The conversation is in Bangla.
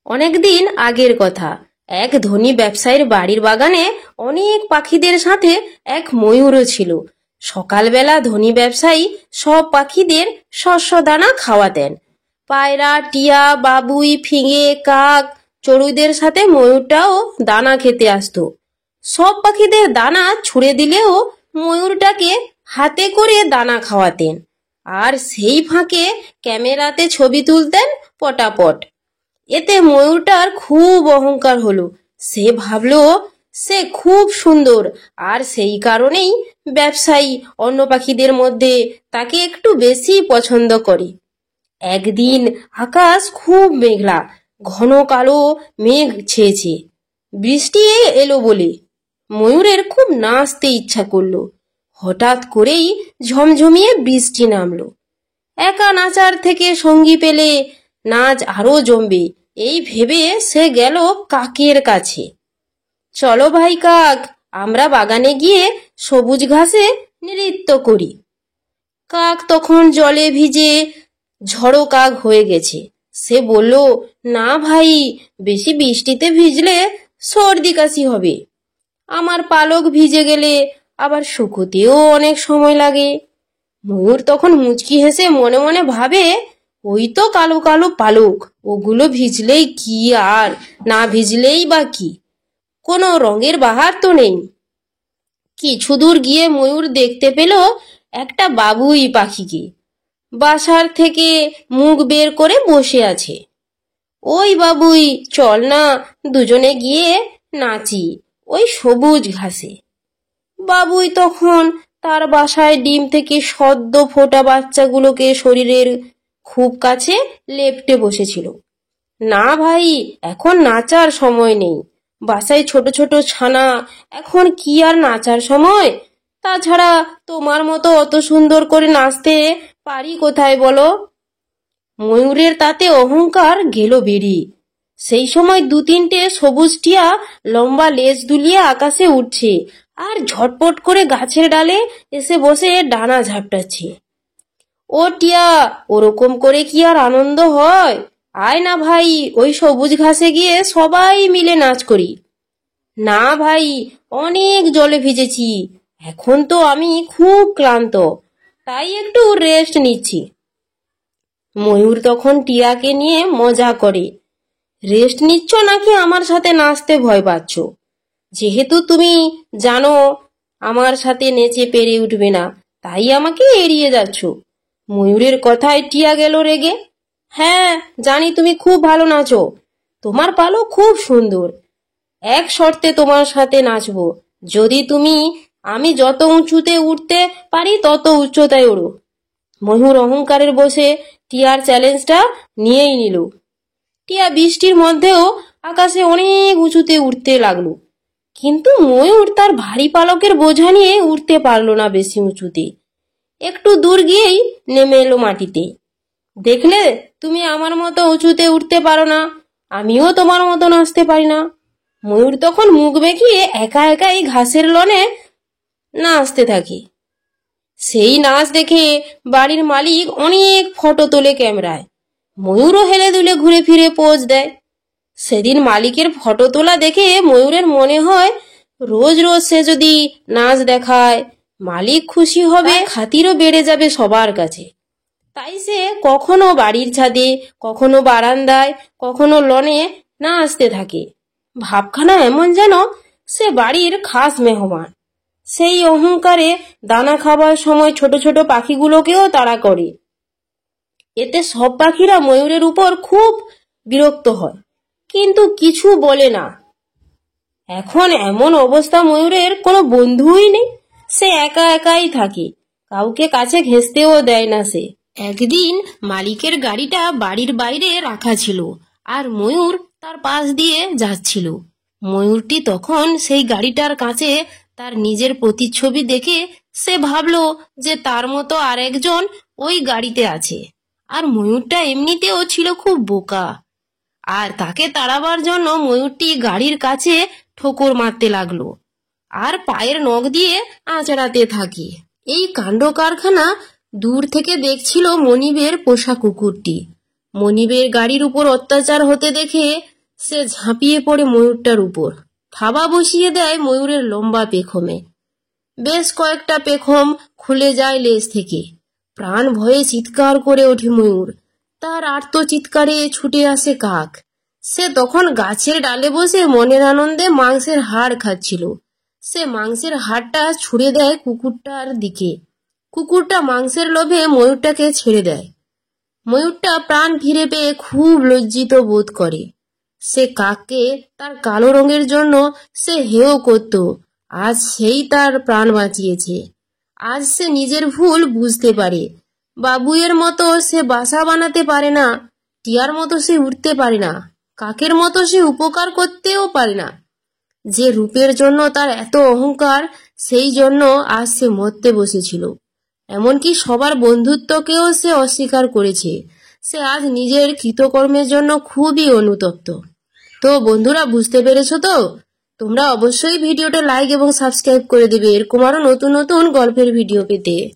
অনেকদিন আগের কথা। এক ধনী ব্যবসায়ীর বাড়ির বাগানে অনেক পাখিদের সাথে এক ময়ূরও ছিল। সকালবেলা ধনী ব্যবসায়ী সব পাখিদের শস্য দানা খাওয়াতেন। পায়রা, টিয়া, বাবুই, ফিঙে, কাক, চড়ুইদের সাথে ময়ূরটাও দানা খেতে আসতো। সব পাখিদের দানা ছুঁড়ে দিলেও ময়ূরটাকে হাতে করে দানা খাওয়াতেন। আর সেই ফাঁকে ক্যামেরাতে ছবি তুলতেন পটাপট। এতে ময়ূরটার খুব অহংকার হলো। সে ভাবলো সে খুব সুন্দর, আর সেই কারণেই ব্যবসায়ী অন্য পাখিদের মধ্যে তাকে একটু বেশি পছন্দ করে। একদিন আকাশ খুব মেঘলা, ঘন কালো মেঘ ছেয়েছে। বৃষ্টি এলো বলে ময়ূরের খুব নাচতে ইচ্ছা করলো। হঠাৎ করেই ঝমঝমিয়ে বৃষ্টি নামলো। একা নাচার থেকে সঙ্গী পেলে নাচ আরো জমবে, এই ভেবে সে গেল কাকের কাছে। চলো ভাই কাক, আমরা বাগানে গিয়ে সবুজ ঘাসে নৃত্য করি। কাক তখন জলে ভিজে ঝড়ো কাক হয়ে গেছে। সে বলল, না ভাই, বেশি বৃষ্টিতে ভিজলে সর্দি কাশি হবে। আমার পালক ভিজে গেলে আবার শুকোতেও অনেক সময় লাগে। ময়ূর তখন মুচকি হেসে মনে মনে ভাবে, ওই তো কালো কালো পালক, ওগুলো ভিজলেই কি আর না ভিজলেই বা কি, কোনো রঙের বাহার তো নেই। কিছু দূর গিয়ে ময়ূর দেখতে পেল একটা বাবুই পাখিকে বাসার থেকে মুখ বের করে বসে আছে। ওই বাবুই, চল না দুজনে গিয়ে নাচি ওই সবুজ ঘাসে। বাবুই তখন তার বাসায় ডিম থেকে সদ্য ফোটা বাচ্চাগুলোকে শরীরের খুব কাছে লেপ্টে বসেছিল। না ভাই, এখন নাচার সময় নেই। বাসায় ছোট ছোট ছানা, এখন কি আর নাচার সময়? তাছাড়া তোমার মতো অত সুন্দর করে নাচতে পারি কোথায় বলো? ময়ূরের তাতে অহংকার গেল বেরিয়ে। সেই সময় দু তিনটে সবুজ টিয়া লম্বা লেজ দুলিয়ে আকাশে উঠছে আর ঝটপট করে গাছের ডালে এসে বসে ডানা ঝাপটাচ্ছে। ও টিয়া, ওরকম করে কি আর আনন্দ হয়? আয় না ভাই, ওই সবুজ ঘাসে গিয়ে সবাই মিলে নাচ করি। না ভাই, অনেক জলে ভিজেছি, এখন তো আমি খুব ক্লান্ত, তাই একটু রেস্ট নিচ্ছি। ময়ূর তখন টিয়াকে নিয়ে মজা করে, রেস্ট নিচ্ছ নাকি আমার সাথে নাচতে ভয় পাচ্ছ? যেহেতু তুমি জানো আমার সাথে নেচে পেরে উঠবে না, তাই আমাকে এড়িয়ে যাচ্ছ। ময়ূরের কথায় টিয়া গেল রেগে। হ্যাঁ, জানি তুমি খুব ভালো নাচো, তোমার পালক খুব সুন্দর। এক শর্তে তোমার সাথে নাচবো, যদি তুমি আমি যত উঁচুতে উঠতে পারি তত উচ্চতায় ওড়ো। ময়ূর অহংকারের বসে টিয়ার চ্যালেঞ্জটা নিয়েই নিল। টিয়া বৃষ্টির মধ্যেও আকাশে অনেক উঁচুতে উঠতে লাগলো, কিন্তু ময়ূর তার ভারী পালকের বোঝা নিয়ে উঠতে পারলো না বেশি উঁচুতে। একটু দূর গিয়েই নেমে এলো মাটিতে। দেখলে, তুমি আমার মতো উঁচুতে উঠতে পারো না, আমিও তোমার মতো নাচতে পারি না। ময়ূর তখন মুখ বেঁকিয়ে একা একাই ঘাসের লনে নাচতে থাকে। সেই নাচ দেখে বাড়ির মালিক অনেক ফটো তোলে ক্যামেরায়। ময়ূরও হেলে দুলে ঘুরে ফিরে পোজ দেয়। সেদিন মালিকের ফটো তোলা দেখে ময়ূরের মনে হয়, রোজ রোজ সে যদি নাচ দেখায় মালিক খুশি হবে, খাতিরও বেড়ে যাবে সবার কাছে। তাই সে কখনো বাড়ির ছাদে, কখনো বারান্দায়, কখনো লনে নাচতে থাকে। ভাবখানা এমন যেন সে বাড়ির খাস মেহমান। সেই অহংকারে দানা খাবার সময় ছোট ছোট পাখিগুলোকেও তাড়া করে। এতে সব পাখিরা ময়ূরের উপর খুব বিরক্ত হয়, কিন্তু কিছু বলে না। এখন এমন অবস্থা, ময়ূরের কোনো বন্ধুই নেই, সে একা একাই থাকে, কাউকে কাছে ঘেঁষতেও দেয় না সে। একদিন মালিকের গাড়িটা বাড়ির বাইরে রাখা ছিল, আর ময়ূর তার পাশ দিয়ে যাচ্ছিল। ময়ূরটি তখন সেই গাড়িটার কাছে তার নিজের প্রতিচ্ছবি দেখে সে ভাবলো যে তার মতো আর একজন ওই গাড়িতে আছে। আর ময়ূরটা এমনিতেও ছিল খুব বোকা, আর তাকে তাড়াবার জন্য ময়ূরটি গাড়ির কাছে ঠোকর মারতে লাগলো আর পায়ের নখ দিয়ে আঁচড়াতে থাকে। এই কাণ্ড কারখানা দূর থেকে দেখছিল মনিবের পোষা কুকুরটি। মনিবের গাড়ির উপর অত্যাচার হতে দেখে সে ঝাঁপিয়ে পড়ে ময়ূরটার উপর, থাবা বসিয়ে দেয় ময়ূরের লম্বা পেখমে। বেশ কয়েকটা পেখম খুলে যায় লেজ থেকে। প্রাণ ভয়ে চিৎকার করে ওঠে ময়ূর। তার আর্ত চিৎকারে ছুটে আসে কাক। সে তখন গাছের ডালে বসে মনের আনন্দে মাংসের হাড় খাচ্ছিল। সে মাংসের হাড়টা ছুঁড়ে দেয় কুকুরটার দিকে। কুকুরটা মাংসের লোভে ময়ূরটাকে ছেড়ে দেয়। ময়ূরটা প্রাণ ফিরে পেয়ে খুব লজ্জিত বোধ করে। সে কাককে তার কালো রঙের জন্য সে হেয় করত। আজ সেই তার প্রাণ বাঁচিয়েছে। আজ সে নিজের ভুল বুঝতে পারে। বাবুইয়ের মতো সে বাসা বানাতে পারে না, টিয়ার মতো সে উঠতে পারে না, কাকের মতো সে উপকার করতেও পারে না। যে রূপের জন্য তার এত অহংকার, সেই জন্য আজ সে মরতে বসেছিল। এমনকি সবার বন্ধুত্বকেও সে অস্বীকার করেছে। সে আজ নিজের কৃতকর্মের জন্য খুবই অনুতপ্ত। তো বন্ধুরা, বুঝতে পেরেছো তো? তোমরা অবশ্যই ভিডিওটা লাইক এবং সাবস্ক্রাইব করে দেবে এরকম আরো নতুন নতুন গল্পের ভিডিও পেতে।